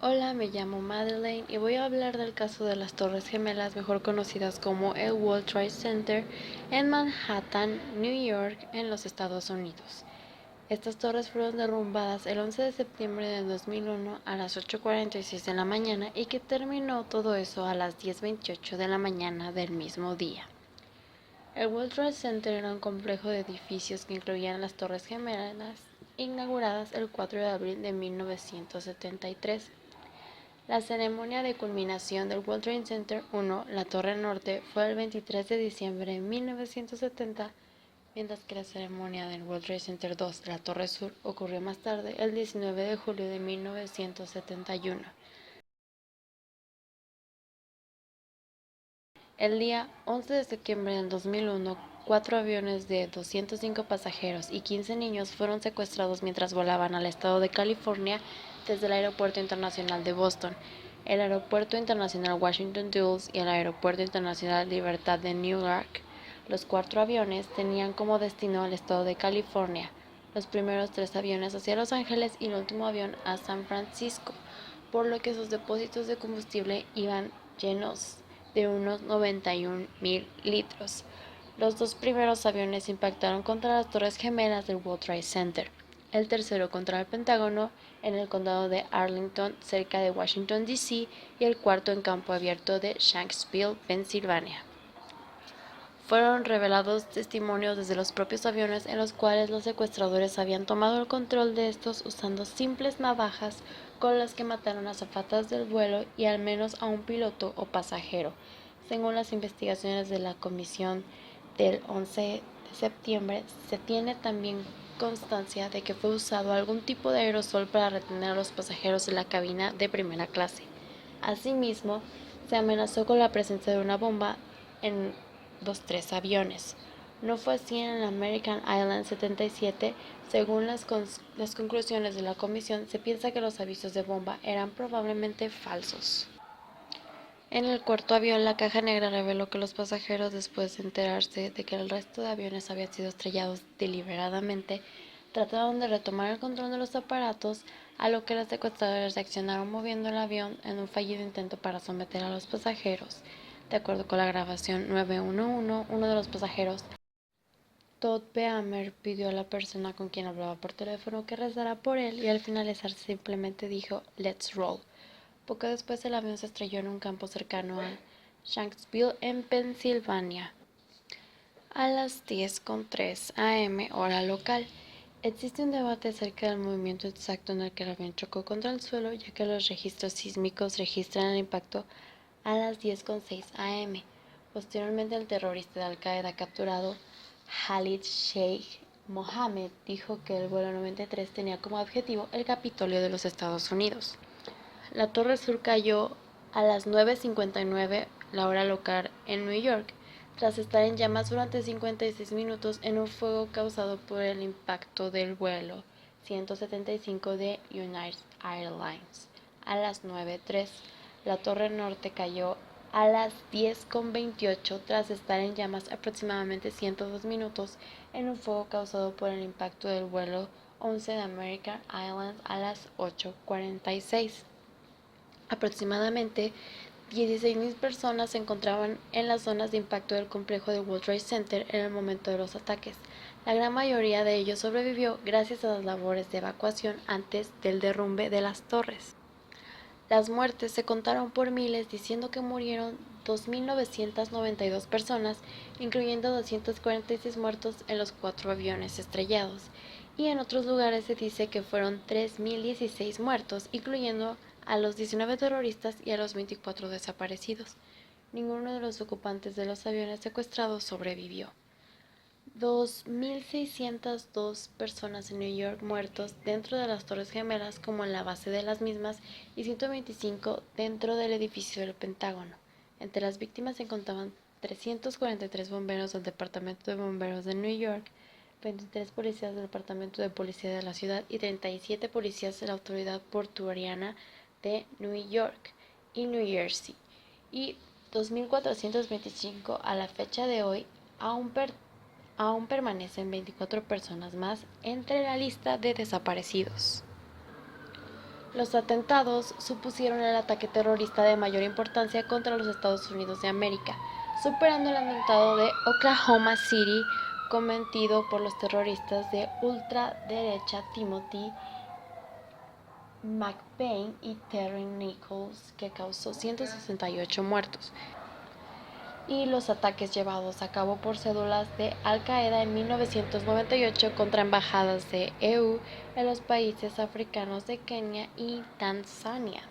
Hola, me llamo Madeleine y voy a hablar del caso de las Torres Gemelas, mejor conocidas como el World Trade Center, en Manhattan, New York, en los Estados Unidos. Estas torres fueron derrumbadas el 11 de septiembre de 2001 a las 8:46 de la mañana y que terminó todo eso a las 10:28 de la mañana del mismo día. El World Trade Center era un complejo de edificios que incluían las Torres Gemelas, inauguradas el 4 de abril de 1973. La ceremonia de culminación del World Trade Center 1, la Torre Norte, fue el 23 de diciembre de 1970, mientras que la ceremonia del World Trade Center 2, la Torre Sur, ocurrió más tarde, el 19 de julio de 1971. El día 11 de septiembre del 2001, 4 aviones de 205 pasajeros y 15 niños fueron secuestrados mientras volaban al estado de California desde el Aeropuerto Internacional de Boston, el Aeropuerto Internacional Washington Dulles y el Aeropuerto Internacional Libertad de Newark. Los 4 aviones tenían como destino el estado de California, los primeros 3 aviones hacia Los Ángeles y el último avión a San Francisco, por lo que sus depósitos de combustible iban llenos de unos 91,000 litros. Los 2 primeros aviones impactaron contra las Torres Gemelas del World Trade Center, el tercero contra el Pentágono en el condado de Arlington, cerca de Washington, D.C., y el cuarto en campo abierto de Shanksville, Pensilvania. Fueron revelados testimonios desde los propios aviones en los cuales los secuestradores habían tomado el control de estos usando simples navajas con las que mataron a azafatas del vuelo y al menos a un piloto o pasajero. Según las investigaciones de la comisión del 11 de septiembre, se tiene también constancia de que fue usado algún tipo de aerosol para retener a los pasajeros de la cabina de primera clase. Asimismo, se amenazó con la presencia de una bomba en los 3 aviones. No fue así en el American Island 77. Según las conclusiones de la comisión, se piensa que los avisos de bomba eran probablemente falsos. En el cuarto avión, la caja negra reveló que los pasajeros, después de enterarse de que el resto de aviones habían sido estrellados deliberadamente, trataron de retomar el control de los aparatos, a lo que los secuestradores reaccionaron moviendo el avión en un fallido intento para someter a los pasajeros. De acuerdo con la grabación 911, uno de los pasajeros, Todd Beamer, pidió a la persona con quien hablaba por teléfono que rezara por él y al finalizar simplemente dijo "Let's roll". Poco después el avión se estrelló en un campo cercano a Shanksville, en Pensilvania, a las 10:03 am hora local. Existe un debate acerca del movimiento exacto en el que el avión chocó contra el suelo, ya que los registros sísmicos registran el impacto a las 10:06 am. Posteriormente, el terrorista de Al-Qaeda capturado, Khalid Sheikh Mohammed, dijo que el vuelo 93 tenía como objetivo el Capitolio de los Estados Unidos. La Torre Sur cayó a las 9:59 la hora local en New York, tras estar en llamas durante 56 minutos en un fuego causado por el impacto del vuelo 175 de United Airlines. A las 9:03, la Torre Norte cayó a las 10:28 tras estar en llamas aproximadamente 102 minutos en un fuego causado por el impacto del vuelo 11 de American Airlines a las 8:46. Aproximadamente 16,000 personas se encontraban en las zonas de impacto del complejo del World Trade Center en el momento de los ataques. La gran mayoría de ellos sobrevivió gracias a las labores de evacuación antes del derrumbe de las torres. Las muertes se contaron por miles, diciendo que murieron 2.992 personas, incluyendo 246 muertos en los 4 aviones estrellados, y en otros lugares se dice que fueron 3.016 muertos, incluyendo a los 19 terroristas y a los 24 desaparecidos. Ninguno de los ocupantes de los aviones secuestrados sobrevivió. 2.602 personas en New York muertos dentro de las Torres Gemelas como en la base de las mismas y 125 dentro del edificio del Pentágono. Entre las víctimas se encontraban 343 bomberos del Departamento de Bomberos de New York, 23 policías del Departamento de Policía de la ciudad y 37 policías de la Autoridad Portuaria de New York y New Jersey. Y 2.425 a la fecha de hoy aún permanecen 24 personas más entre la lista de desaparecidos. Los atentados supusieron el ataque terrorista de mayor importancia contra los Estados Unidos de América, superando el atentado de Oklahoma City cometido por los terroristas de ultraderecha Timothy McVeigh y Terry Nichols, que causó 168 muertos, y los ataques llevados a cabo por células de Al-Qaeda en 1998 contra embajadas de EU en los países africanos de Kenia y Tanzania.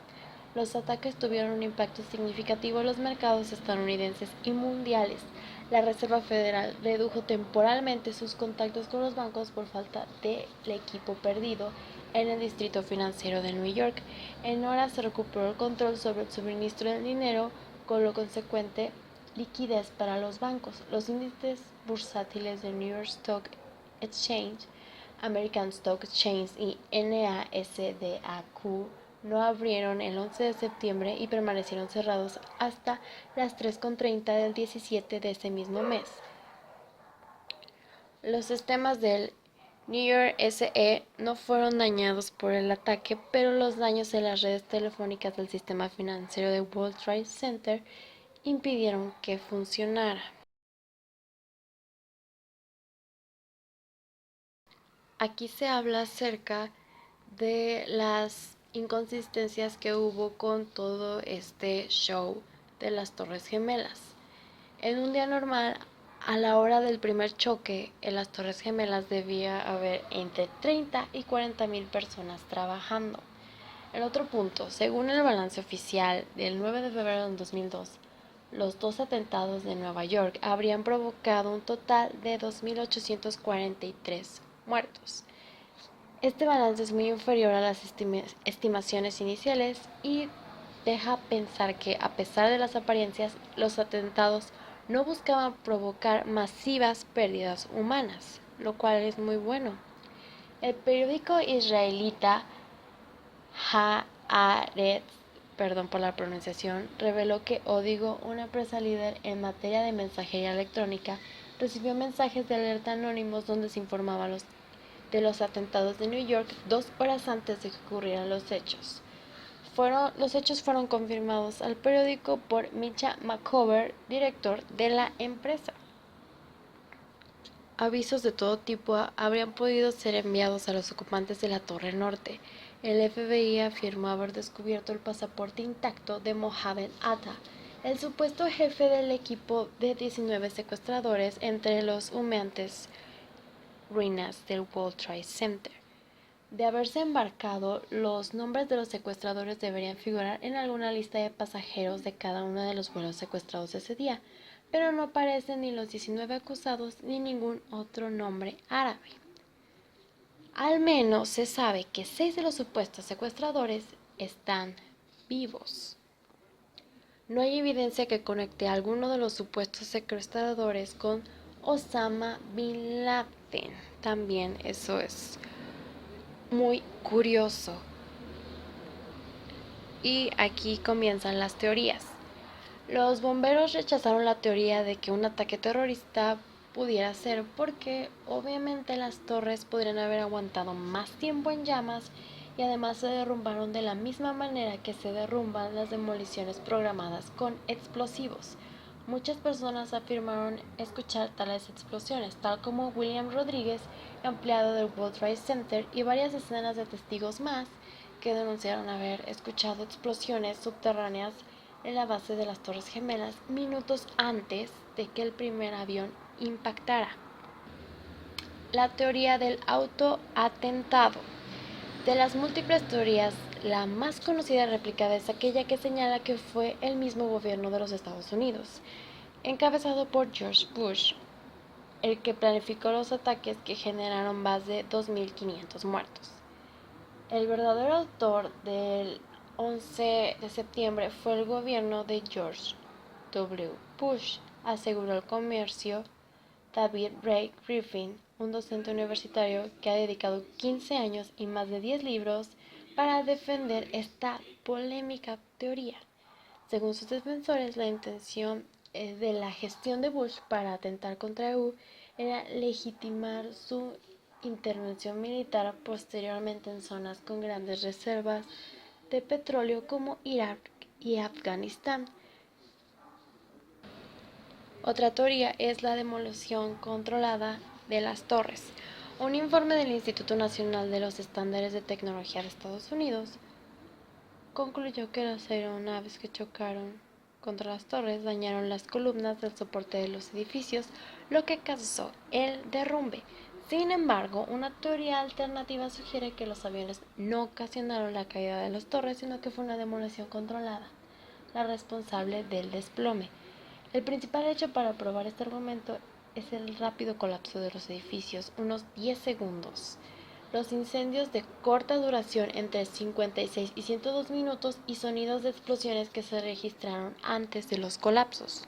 Los ataques tuvieron un impacto significativo en los mercados estadounidenses y mundiales. La Reserva Federal redujo temporalmente sus contactos con los bancos por falta del equipo perdido en el distrito financiero de New York. En horas se recuperó el control sobre el suministro del dinero, con lo consecuente liquidez para los bancos. Los índices bursátiles de New York Stock Exchange, American Stock Exchange y NASDAQ no abrieron el 11 de septiembre y permanecieron cerrados hasta las 3:30 del 17 de ese mismo mes. Los sistemas del New York SE no fueron dañados por el ataque, pero los daños en las redes telefónicas del sistema financiero de World Trade Center impidieron que funcionara. Aquí se habla acerca de las inconsistencias que hubo con todo este show de las Torres Gemelas. En un día normal, a la hora del primer choque en las Torres Gemelas debía haber entre 30 y 40 mil personas trabajando. En otro punto, según el balance oficial del 9 de febrero de 2002, los dos atentados de Nueva York habrían provocado un total de 2.843 muertos. Este balance es muy inferior a las estimaciones iniciales y deja pensar que, a pesar de las apariencias, los atentados no buscaban provocar masivas pérdidas humanas, lo cual es muy bueno. El periódico israelita Haaretz, perdón por la pronunciación, reveló que Odigo, una empresa líder en materia de mensajería electrónica, recibió mensajes de alerta anónimos donde se informaba de los atentados de New York 2 horas antes de que ocurrieran los hechos. Los hechos fueron confirmados al periódico por Misha Makover, director de la empresa. Avisos de todo tipo habrían podido ser enviados a los ocupantes de la Torre Norte. El FBI afirmó haber descubierto el pasaporte intacto de Mohammed Atta, el supuesto jefe del equipo de 19 secuestradores entre los humeantes ruinas del World Trade Center. De haberse embarcado, los nombres de los secuestradores deberían figurar en alguna lista de pasajeros de cada uno de los vuelos secuestrados ese día, pero no aparecen ni los 19 acusados ni ningún otro nombre árabe. Al menos se sabe que 6 de los supuestos secuestradores están vivos. No hay evidencia que conecte a alguno de los supuestos secuestradores con Osama Bin Laden. También eso es muy curioso. Y aquí comienzan las teorías. Los bomberos rechazaron la teoría de que un ataque terrorista pudiera ser porque obviamente las torres podrían haber aguantado más tiempo en llamas y además se derrumbaron de la misma manera que se derrumban las demoliciones programadas con explosivos. Muchas personas afirmaron escuchar tales explosiones, tal como William Rodríguez, empleado del World Trade Center, y varias decenas de testigos más que denunciaron haber escuchado explosiones subterráneas en la base de las Torres Gemelas minutos antes de que el primer avión impactara. La teoría del autoatentado. De las múltiples teorías, la más conocida y replicada es aquella que señala que fue el mismo gobierno de los Estados Unidos, encabezado por George Bush, el que planificó los ataques que generaron más de 2.500 muertos. El verdadero autor del 11 de septiembre fue el gobierno de George W. Bush, aseguró el comercio David Ray Griffin, un docente universitario que ha dedicado 15 años y más de 10 libros para defender esta polémica teoría. Según sus defensores, la intención de la gestión de Bush para atentar contra EU era legitimar su intervención militar posteriormente en zonas con grandes reservas de petróleo como Irak y Afganistán. Otra teoría es la demolición controlada de las torres. Un informe del Instituto Nacional de los Estándares de Tecnología de Estados Unidos concluyó que las aeronaves que chocaron contra las torres dañaron las columnas del soporte de los edificios, lo que causó el derrumbe. Sin embargo, una teoría alternativa sugiere que los aviones no ocasionaron la caída de las torres, sino que fue una demolición controlada, la responsable del desplome. El principal hecho para probar este argumento es el rápido colapso de los edificios, unos 10 segundos. Los incendios de corta duración entre 56 y 102 minutos y sonidos de explosiones que se registraron antes de los colapsos.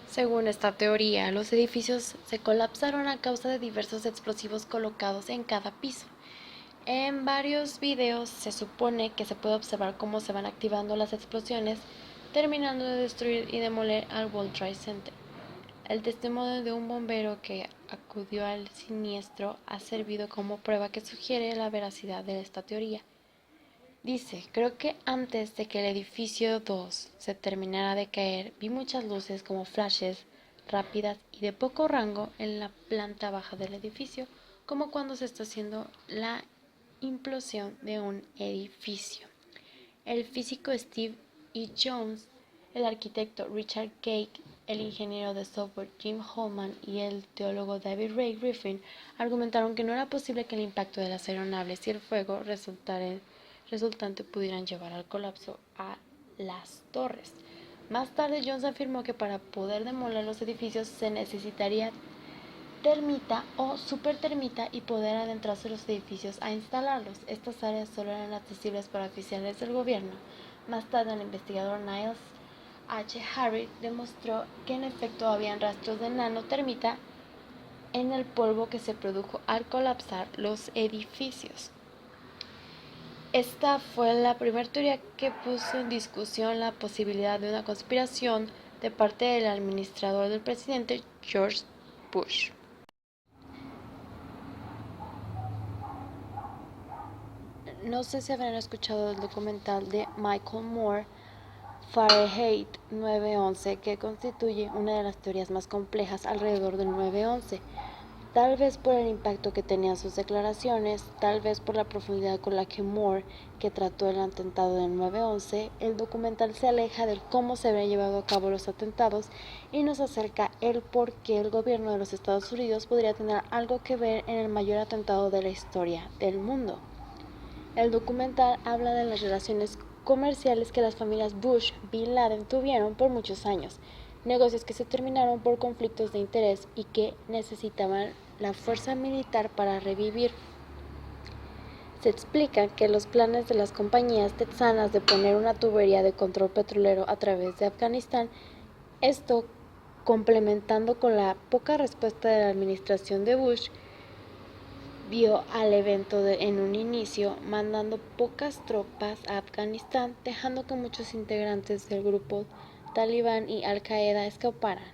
Según esta teoría, los edificios se colapsaron a causa de diversos explosivos colocados en cada piso. En varios videos se supone que se puede observar cómo se van activando las explosiones, terminando de destruir y demoler al World Trade Center. El testimonio de un bombero que acudió al siniestro ha servido como prueba que sugiere la veracidad de esta teoría. Dice, creo que antes de que el edificio 2 se terminara de caer, vi muchas luces como flashes rápidas y de poco rango en la planta baja del edificio, como cuando se está haciendo la implosión de un edificio. El físico Steve E. Jones, el arquitecto Richard Cake, el ingeniero de software Jim Holman y el teólogo David Ray Griffin argumentaron que no era posible que el impacto de las aeronaves y el fuego resultante pudieran llevar al colapso a las torres. Más tarde, Jones afirmó que para poder demoler los edificios se necesitaría termita o supertermita y poder adentrarse en los edificios a instalarlos. Estas áreas solo eran accesibles para oficiales del gobierno. Más tarde, el investigador Niles H. Harris demostró que en efecto habían rastros de nanotermita en el polvo que se produjo al colapsar los edificios. Esta fue la primera teoría que puso en discusión la posibilidad de una conspiración de parte del administrador del presidente George Bush. No sé si habrán escuchado el documental de Michael Moore, Fahrenheit 9/11, que constituye una de las teorías más complejas alrededor del 9/11. Tal vez por el impacto que tenían sus declaraciones, tal vez por la profundidad con la que Moore, que trató el atentado del 9/11, el documental se aleja de cómo se habrían llevado a cabo los atentados y nos acerca el por qué el gobierno de los Estados Unidos podría tener algo que ver en el mayor atentado de la historia del mundo. El documental habla de las relaciones comerciales que las familias Bush Bin Laden tuvieron por muchos años, negocios que se terminaron por conflictos de interés y que necesitaban la fuerza militar para revivir. Se explica que los planes de las compañías texanas de poner una tubería de control petrolero a través de Afganistán, esto complementando con la poca respuesta de la administración de Bush, vio al evento en un inicio, mandando pocas tropas a Afganistán, dejando que muchos integrantes del grupo talibán y Al-Qaeda escaparan.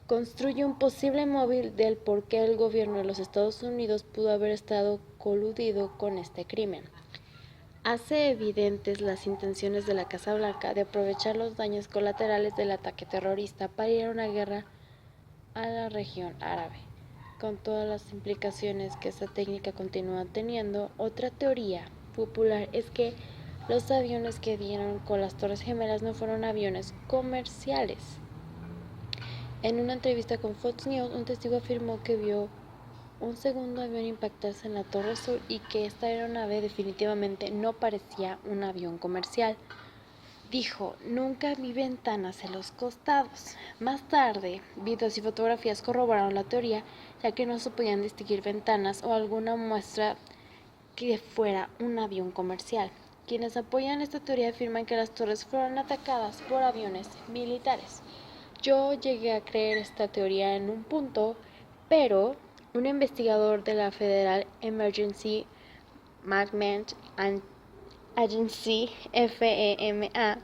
Construye un posible móvil del por qué el gobierno de los Estados Unidos pudo haber estado coludido con este crimen. Hace evidentes las intenciones de la Casa Blanca de aprovechar los daños colaterales del ataque terrorista para ir a una guerra a la región árabe. Con todas las implicaciones que esta técnica continúa teniendo, otra teoría popular es que los aviones que dieron con las Torres Gemelas no fueron aviones comerciales. En una entrevista con Fox News, un testigo afirmó que vio un segundo avión impactarse en la Torre Sur y que esta aeronave definitivamente no parecía un avión comercial. Dijo, nunca vi ventanas en los costados. Más tarde, videos y fotografías corroboraron la teoría, ya que no se podían distinguir ventanas o alguna muestra que fuera un avión comercial. Quienes apoyan esta teoría afirman que las torres fueron atacadas por aviones militares. Yo llegué a creer esta teoría en un punto, pero un investigador de la Federal Emergency Management Agency, FEMA,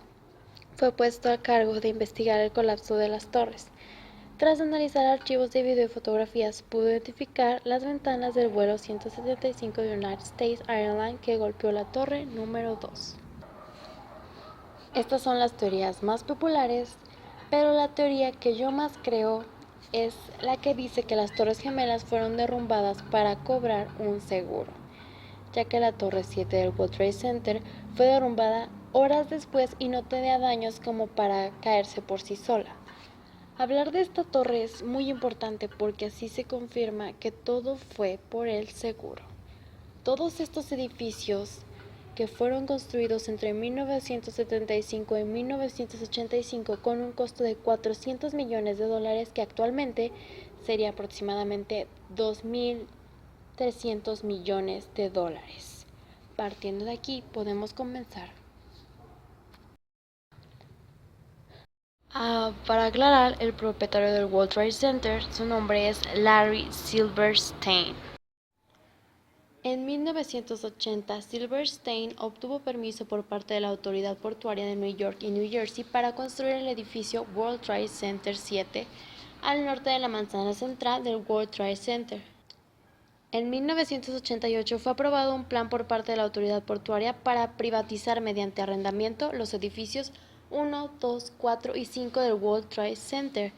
fue puesto a cargo de investigar el colapso de las torres. Tras analizar archivos de video y fotografías, pudo identificar las ventanas del vuelo 175 de United States Airlines que golpeó la torre número 2. Estas son las teorías más populares, pero la teoría que yo más creo es la que dice que las Torres Gemelas fueron derrumbadas para cobrar un seguro, ya que la Torre 7 del World Trade Center fue derrumbada horas después y no tenía daños como para caerse por sí sola. Hablar de esta torre es muy importante porque así se confirma que todo fue por el seguro. Todos estos edificios que fueron construidos entre 1975 y 1985 con un costo de $400 millones que actualmente sería aproximadamente $2.300 millones. Partiendo de aquí podemos comenzar. Para aclarar, el propietario del World Trade Center, su nombre es Larry Silverstein. En 1980, Silverstein obtuvo permiso por parte de la Autoridad Portuaria de New York y New Jersey para construir el edificio World Trade Center 7 al norte de la manzana central del World Trade Center. En 1988 fue aprobado un plan por parte de la Autoridad Portuaria para privatizar mediante arrendamiento los edificios 1, 2, 4 y 5 del World Trade Center.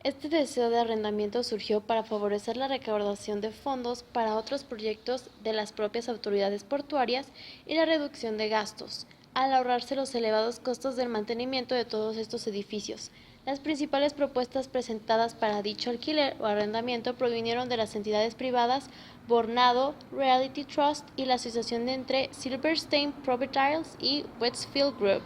Este deseo de arrendamiento surgió para favorecer la recaudación de fondos para otros proyectos de las propias autoridades portuarias y la reducción de gastos, al ahorrarse los elevados costos del mantenimiento de todos estos edificios. Las principales propuestas presentadas para dicho alquiler o arrendamiento provinieron de las entidades privadas Vornado Realty Trust y la asociación entre Silverstein Proprietors y Westfield Group.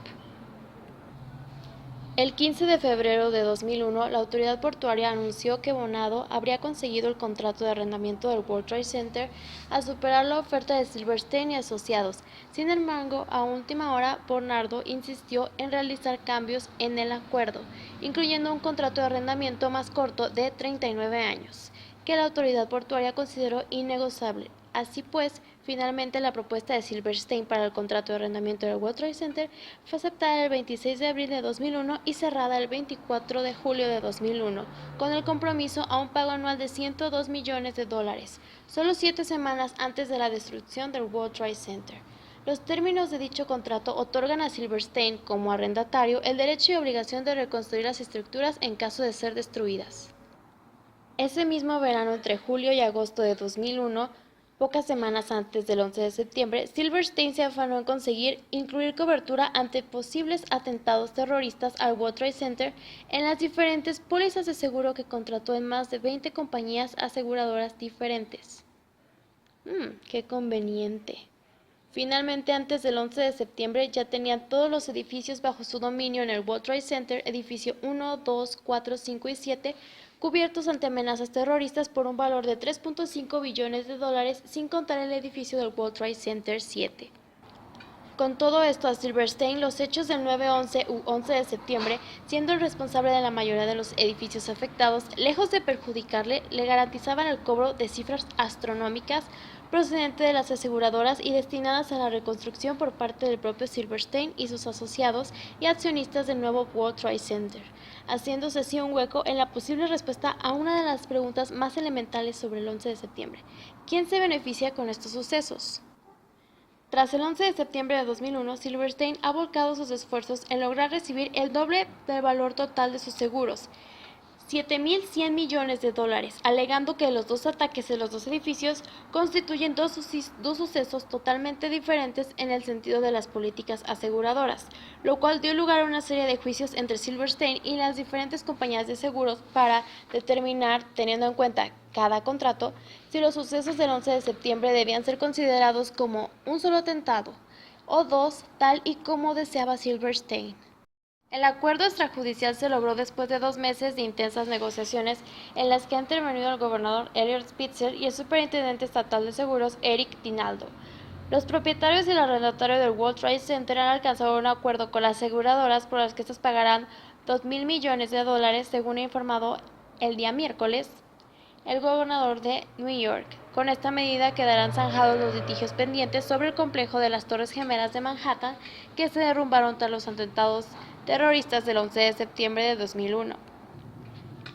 El 15 de febrero de 2001, la autoridad portuaria anunció que Vornado habría conseguido el contrato de arrendamiento del World Trade Center al superar la oferta de Silverstein y asociados. Sin embargo, a última hora, Vornado insistió en realizar cambios en el acuerdo, incluyendo un contrato de arrendamiento más corto de 39 años, que la autoridad portuaria consideró innegociable. Así pues, finalmente la propuesta de Silverstein para el contrato de arrendamiento del World Trade Center fue aceptada el 26 de abril de 2001 y cerrada el 24 de julio de 2001, con el compromiso a un pago anual de $102 millones, solo 7 semanas antes de la destrucción del World Trade Center. Los términos de dicho contrato otorgan a Silverstein, como arrendatario, el derecho y obligación de reconstruir las estructuras en caso de ser destruidas. Ese mismo verano, entre julio y agosto de 2001, pocas semanas antes del 11 de septiembre, Silverstein se afanó en conseguir incluir cobertura ante posibles atentados terroristas al World Trade Center en las diferentes pólizas de seguro que contrató en más de 20 compañías aseguradoras diferentes. ¡Qué conveniente! Finalmente, antes del 11 de septiembre, ya tenían todos los edificios bajo su dominio en el World Trade Center, edificio 1, 2, 4, 5 y 7, cubiertos ante amenazas terroristas por un valor de $3.5 billones, sin contar el edificio del World Trade Center 7. Con todo esto, a Silverstein, los hechos del 9/11 u 11 de septiembre, siendo el responsable de la mayoría de los edificios afectados, lejos de perjudicarle, le garantizaban el cobro de cifras astronómicas procedentes de las aseguradoras y destinadas a la reconstrucción por parte del propio Silverstein y sus asociados y accionistas del nuevo World Trade Center, haciéndose así un hueco en la posible respuesta a una de las preguntas más elementales sobre el 11 de septiembre. ¿Quién se beneficia con estos sucesos? Tras el 11 de septiembre de 2001, Silverstein ha volcado sus esfuerzos en lograr recibir el doble del valor total de sus seguros, $7.100 millones, alegando que los dos ataques en los dos edificios constituyen dos sucesos totalmente diferentes en el sentido de las políticas aseguradoras, lo cual dio lugar a una serie de juicios entre Silverstein y las diferentes compañías de seguros para determinar, teniendo en cuenta cada contrato, si los sucesos del 11 de septiembre debían ser considerados como un solo atentado o dos, tal y como deseaba Silverstein. El acuerdo extrajudicial se logró después de 2 meses de intensas negociaciones en las que han intervenido el gobernador Eliot Spitzer y el superintendente estatal de seguros Eric Dinaldo. Los propietarios y el arrendatario del World Trade Center han alcanzado un acuerdo con las aseguradoras por las que estas pagarán $2.000 millones, según ha informado el día miércoles el gobernador de New York. Con esta medida quedarán zanjados los litigios pendientes sobre el complejo de las Torres Gemelas de Manhattan que se derrumbaron tras los atentados terroristas del 11 de septiembre de 2001.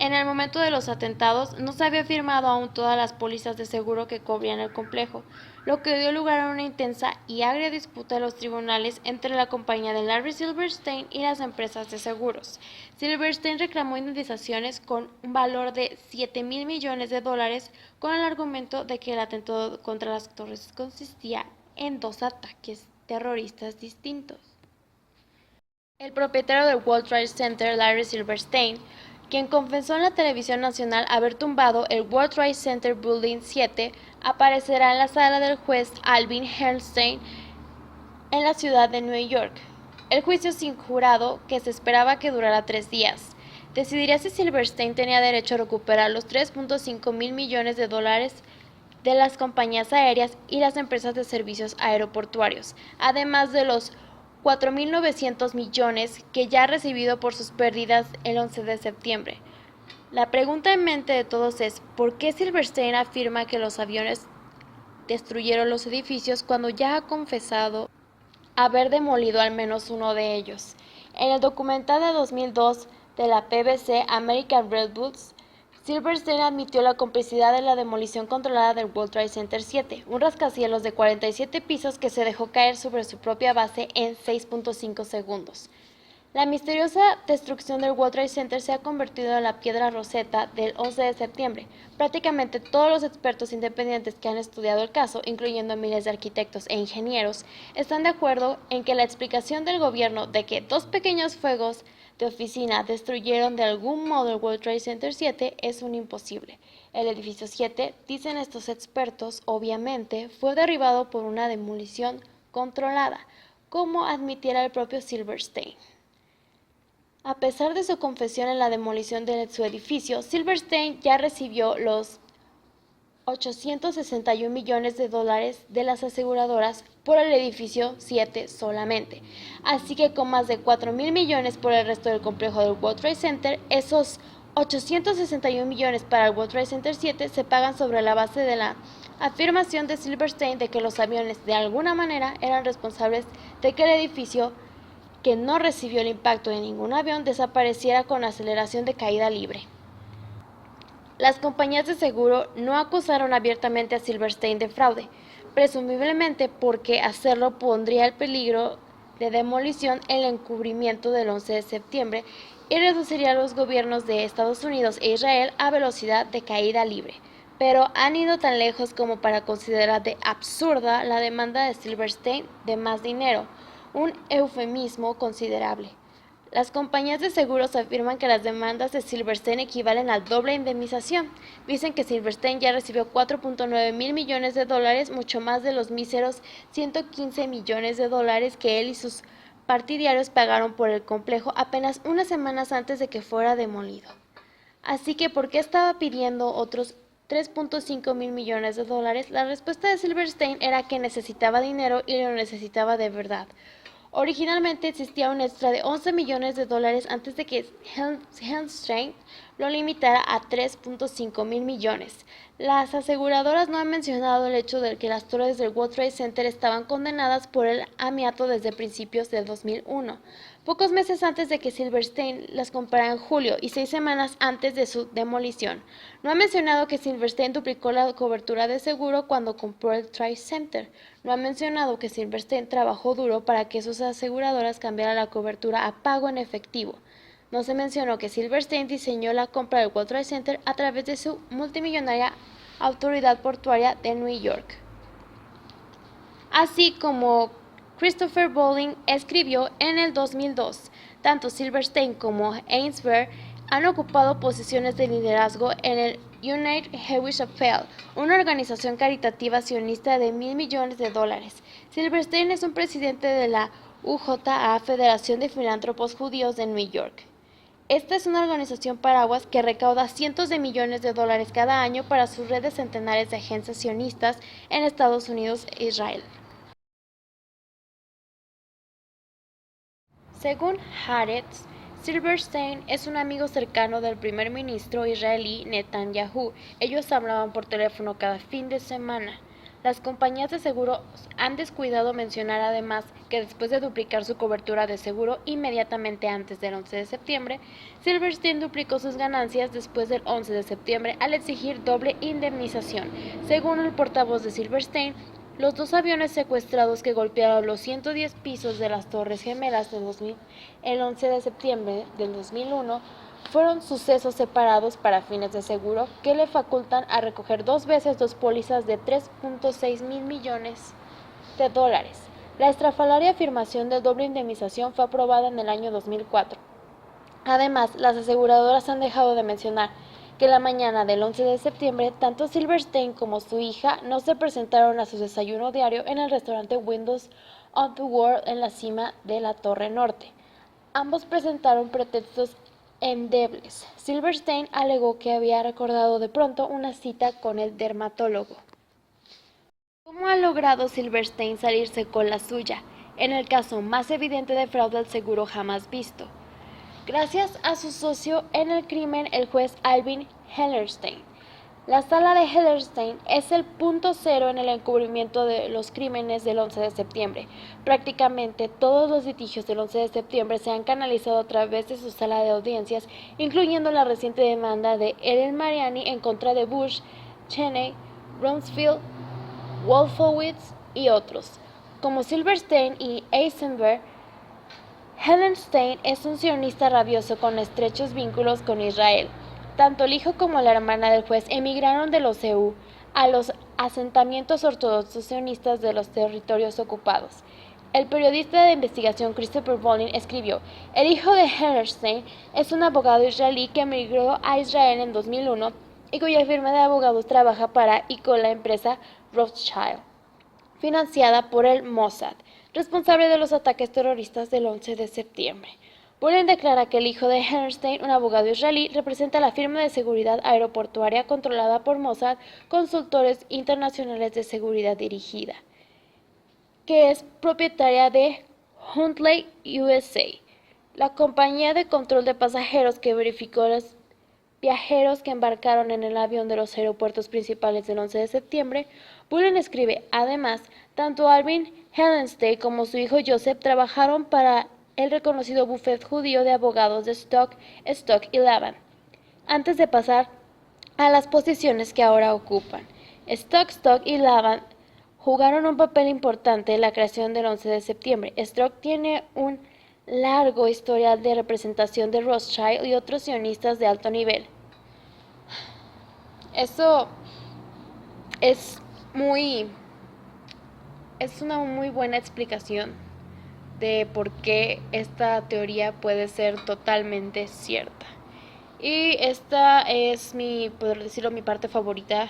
En el momento de los atentados no se había firmado aún todas las pólizas de seguro que cubrían el complejo, lo que dio lugar a una intensa y agria disputa en los tribunales entre la compañía de Larry Silverstein y las empresas de seguros. Silverstein reclamó indemnizaciones con un valor de $7,000 millones con el argumento de que el atentado contra las torres consistía en dos ataques terroristas distintos. El propietario del World Trade Center, Larry Silverstein, quien confesó en la televisión nacional haber tumbado el World Trade Center Building 7, aparecerá en la sala del juez Alvin Helmstein en la ciudad de New York. El juicio sin jurado, que se esperaba que durara 3 días, decidiría si Silverstein tenía derecho a recuperar los $3,5 millones de las compañías aéreas y las empresas de servicios aeroportuarios, además de los 4.900 millones que ya ha recibido por sus pérdidas el 11 de septiembre. La pregunta en mente de todos es, ¿por qué Silverstein afirma que los aviones destruyeron los edificios cuando ya ha confesado haber demolido al menos uno de ellos? En el documental de 2002 de la PBS American Redwoods, Silverstein admitió la complicidad de la demolición controlada del World Trade Center 7, un rascacielos de 47 pisos que se dejó caer sobre su propia base en 6.5 segundos. La misteriosa destrucción del World Trade Center se ha convertido en la piedra roseta del 11 de septiembre. Prácticamente todos los expertos independientes que han estudiado el caso, incluyendo miles de arquitectos e ingenieros, están de acuerdo en que la explicación del gobierno de que dos pequeños fuegos de oficina destruyeron de algún modo el World Trade Center 7 es un imposible. El edificio 7, dicen estos expertos, obviamente fue derribado por una demolición controlada, como admitiera el propio Silverstein. A pesar de su confesión en la demolición de su edificio, Silverstein ya recibió los $861 millones de las aseguradoras por el edificio 7 solamente. Así que con más de $4,000 millones por el resto del complejo del World Trade Center, esos 861 millones para el World Trade Center 7 se pagan sobre la base de la afirmación de Silverstein de que los aviones de alguna manera eran responsables de que el edificio, que no recibió el impacto de ningún avión, desapareciera con aceleración de caída libre. Las compañías de seguro no acusaron abiertamente a Silverstein de fraude, presumiblemente porque hacerlo pondría en peligro de demolición el encubrimiento del 11 de septiembre y reduciría a los gobiernos de Estados Unidos e Israel a velocidad de caída libre. Pero han ido tan lejos como para considerar de absurda la demanda de Silverstein de más dinero, un eufemismo considerable. Las compañías de seguros afirman que las demandas de Silverstein equivalen al doble indemnización. Dicen que Silverstein ya recibió $4,9 mil millones, mucho más de los míseros $115 millones que él y sus partidarios pagaron por el complejo apenas unas semanas antes de que fuera demolido. Así que, ¿por qué estaba pidiendo otros $3,5 mil millones? La respuesta de Silverstein era que necesitaba dinero y lo necesitaba de verdad. Originalmente existía un extra de $11 millones antes de que Helmstein lo limitara a $3,5 mil millones. Las aseguradoras no han mencionado el hecho de que las torres del World Trade Center estaban condenadas por el amianto desde principios del 2001, pocos meses antes de que Silverstein las comprara en julio y 6 semanas antes de su demolición. No ha mencionado que Silverstein duplicó la cobertura de seguro cuando compró el Trade Center. No ha mencionado que Silverstein trabajó duro para que sus aseguradoras cambiaran la cobertura a pago en efectivo. No se mencionó que Silverstein diseñó la compra del World Trade Center a través de su multimillonaria autoridad portuaria de New York. Así como Christopher Bowling escribió en el 2002, tanto Silverstein como Ainsworth han ocupado posiciones de liderazgo en el United Jewish Appeal, una organización caritativa sionista de $1,000 millones. Silverstein es un presidente de la UJA, Federación de Filántropos Judíos de New York. Esta es una organización paraguas que recauda cientos de millones de dólares cada año para sus redes centenares de agencias sionistas en Estados Unidos e Israel. Según Haaretz, Silverstein es un amigo cercano del primer ministro israelí Netanyahu. Ellos hablaban por teléfono cada fin de semana. Las compañías de seguro han descuidado mencionar además que después de duplicar su cobertura de seguro inmediatamente antes del 11 de septiembre, Silverstein duplicó sus ganancias después del 11 de septiembre al exigir doble indemnización. Según el portavoz de Silverstein, los dos aviones secuestrados que golpearon los 110 pisos de las Torres Gemelas de el 11 de septiembre del 2001 fueron sucesos separados para fines de seguro que le facultan a recoger dos veces dos pólizas de 3.6 mil millones de dólares. La estrafalaria afirmación de doble indemnización fue aprobada en el año 2004. Además, las aseguradoras han dejado de mencionar que la mañana del 11 de septiembre, tanto Silverstein como su hija no se presentaron a su desayuno diario en el restaurante Windows on the World en la cima de la Torre Norte. Ambos presentaron pretextos endebles. Silverstein alegó que había recordado de pronto una cita con el dermatólogo. ¿Cómo ha logrado Silverstein salirse con la suya en el caso más evidente de fraude al seguro jamás visto? Gracias a su socio en el crimen, el juez Alvin Hellerstein. La sala de Hellerstein es el punto cero en el encubrimiento de los crímenes del 11 de septiembre. Prácticamente todos los litigios del 11 de septiembre se han canalizado a través de su sala de audiencias, incluyendo la reciente demanda de Ellen Mariani en contra de Bush, Cheney, Rumsfeld, Wolfowitz y otros. Como Silverstein y Eisenberg, Hellerstein es un sionista rabioso con estrechos vínculos con Israel. Tanto el hijo como la hermana del juez emigraron de los EU a los asentamientos ortodoxos sionistas de los territorios ocupados. El periodista de investigación Christopher Bolin escribió: el hijo de Hellerstein es un abogado israelí que emigró a Israel en 2001 y cuya firma de abogados trabaja para y con la empresa Rothschild, financiada por el Mossad, responsable de los ataques terroristas del 11 de septiembre. Bullen declara que el hijo de Hellerstein, un abogado israelí, representa la firma de seguridad aeroportuaria controlada por Mossad, consultores internacionales de seguridad dirigida, que es propietaria de Huntley USA, la compañía de control de pasajeros que verificó los viajeros que embarcaron en el avión de los aeropuertos principales del 11 de septiembre. Bullen escribe: además, tanto Alvin Hellerstein como su hijo Joseph trabajaron para el reconocido bufete judío de abogados de Stock y Laban, antes de pasar a las posiciones que ahora ocupan. Stock y Laban jugaron un papel importante en la creación del 11 de septiembre. Stock tiene un largo historial de representación de Rothschild y otros sionistas de alto nivel. Eso es una muy buena explicación de por qué esta teoría puede ser totalmente cierta. Y esta es poder decirlo, mi parte favorita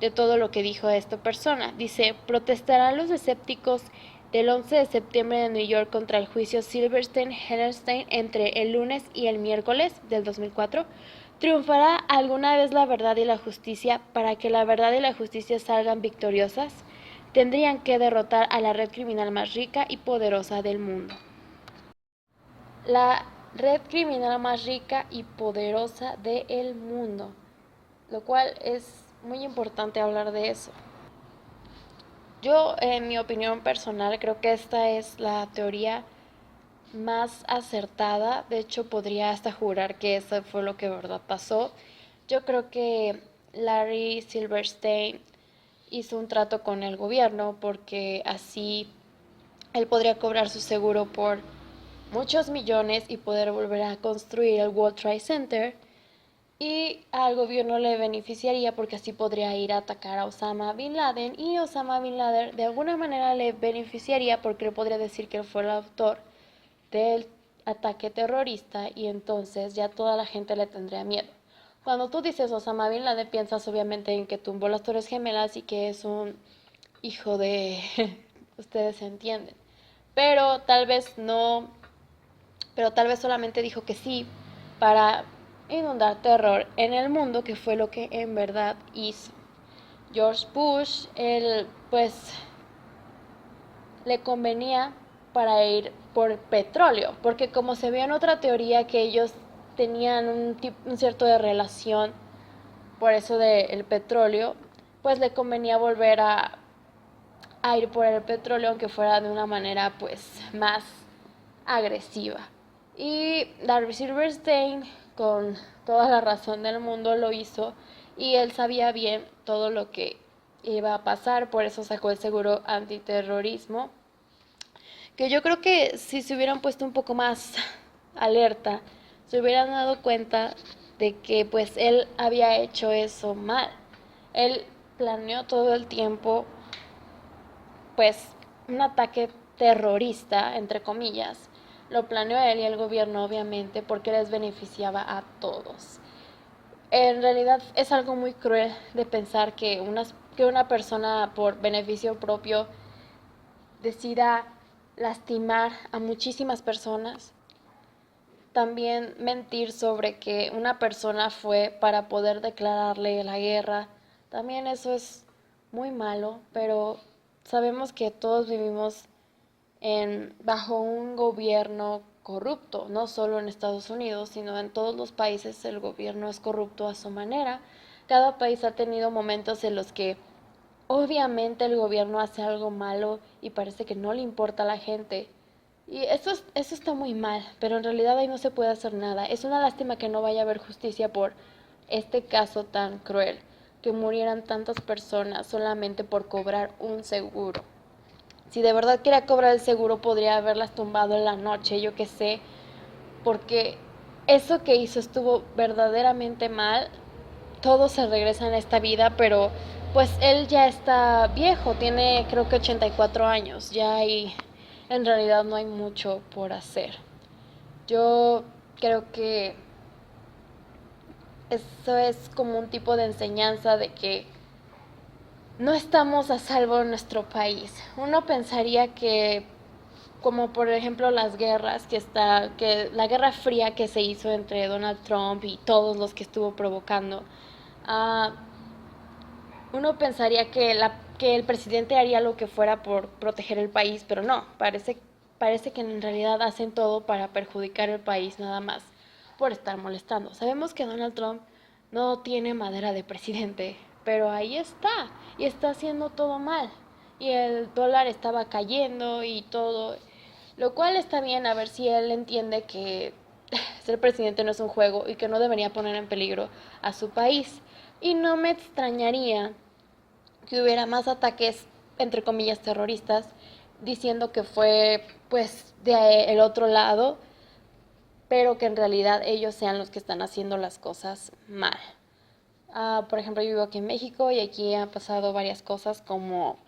de todo lo que dijo esta persona. Dice: protestarán los escépticos del 11 de septiembre de New York contra el juicio Silverstein-Hellerstein entre el lunes y el miércoles del 2004. ¿Triunfará alguna vez la verdad y la justicia? Para que la verdad y la justicia salgan victoriosas, tendrían que derrotar a la red criminal más rica y poderosa del mundo. La red criminal más rica y poderosa del mundo, lo cual es muy importante hablar de eso. Yo, en mi opinión personal, creo que esta es la teoría más acertada. De hecho, podría hasta jurar que eso fue lo que de verdad pasó. Yo creo que Larry Silverstein hizo un trato con el gobierno porque así él podría cobrar su seguro por muchos millones y poder volver a construir el World Trade Center, y al gobierno le beneficiaría porque así podría ir a atacar a Osama Bin Laden, y Osama Bin Laden de alguna manera le beneficiaría porque le podría decir que él fue el autor del ataque terrorista, y entonces ya toda la gente le tendría miedo. Cuando tú dices Osama Bin Laden, piensas obviamente en que tumbó las Torres Gemelas y que es un hijo de... ustedes entienden. Pero tal vez no, pero tal vez solamente dijo que sí para inundar terror en el mundo, que fue lo que en verdad hizo. George Bush, él pues le convenía para ir por petróleo, porque como se vio en otra teoría que ellos tenían un cierto de relación, por eso del petróleo, pues le convenía volver a a ir por el petróleo, aunque fuera de una manera pues más agresiva. Y Darby Silverstein, con toda la razón del mundo, lo hizo, y él sabía bien todo lo que iba a pasar, por eso sacó el seguro antiterrorismo, que yo creo que si se hubieran puesto un poco más alerta, se hubieran dado cuenta de que pues él había hecho eso mal. Él planeó todo el tiempo pues un ataque terrorista, entre comillas. Lo planeó él y el gobierno, obviamente, porque les beneficiaba a todos. En realidad es algo muy cruel de pensar que una persona por beneficio propio decida lastimar a muchísimas personas. También mentir sobre que una persona fue para poder declararle la guerra. También eso es muy malo, pero sabemos que todos vivimos bajo un gobierno corrupto, no solo en Estados Unidos, sino en todos los países el gobierno es corrupto a su manera. Cada país ha tenido momentos en los que obviamente el gobierno hace algo malo y parece que no le importa a la gente. Y eso está muy mal, pero en realidad ahí no se puede hacer nada. Es una lástima que no vaya a haber justicia por este caso tan cruel, que murieran tantas personas solamente por cobrar un seguro. Si de verdad quería cobrar el seguro, podría haberlas tumbado en la noche, yo qué sé, porque eso que hizo estuvo verdaderamente mal. Todo se regresa en esta vida, pero pues él ya está viejo, tiene creo que 84 años, ya, y en realidad no hay mucho por hacer. Yo creo que eso es como un tipo de enseñanza de que no estamos a salvo en nuestro país. Uno pensaría que, como por ejemplo las guerras que la Guerra Fría que se hizo entre Donald Trump y todos los que estuvo provocando, uh, uno pensaría que el presidente haría lo que fuera por proteger el país, pero no, parece que en realidad hacen todo para perjudicar el país nada más por estar molestando. Sabemos que Donald Trump no tiene madera de presidente, pero ahí está, y está haciendo todo mal. Y el dólar estaba cayendo y todo, lo cual está bien, a ver si él entiende que ser presidente no es un juego y que no debería poner en peligro a su país. Y no me extrañaría que hubiera más ataques, entre comillas, terroristas, diciendo que fue pues de el otro lado, pero que en realidad ellos sean los que están haciendo las cosas mal. Por ejemplo, yo vivo aquí en México y aquí han pasado varias cosas, como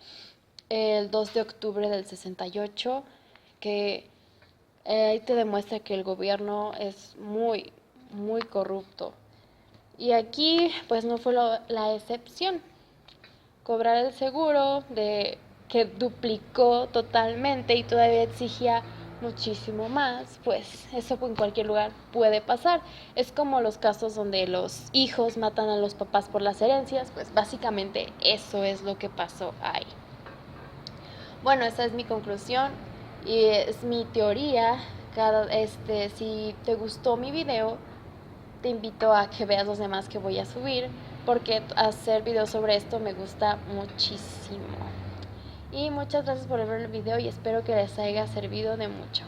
el 2 de octubre del 68, que ahí te demuestra que el gobierno es muy, muy corrupto. Y aquí pues no fue la excepción. Cobrar el seguro de que duplicó totalmente y todavía exigía muchísimo más, pues eso en cualquier lugar puede pasar. Es como los casos donde los hijos matan a los papás por las herencias, pues básicamente eso es lo que pasó ahí. Bueno, esa es mi conclusión y es mi teoría. Si te gustó mi video, te invito a que veas los demás que voy a subir, porque hacer videos sobre esto me gusta muchísimo. Y muchas gracias por ver el video y espero que les haya servido de mucho.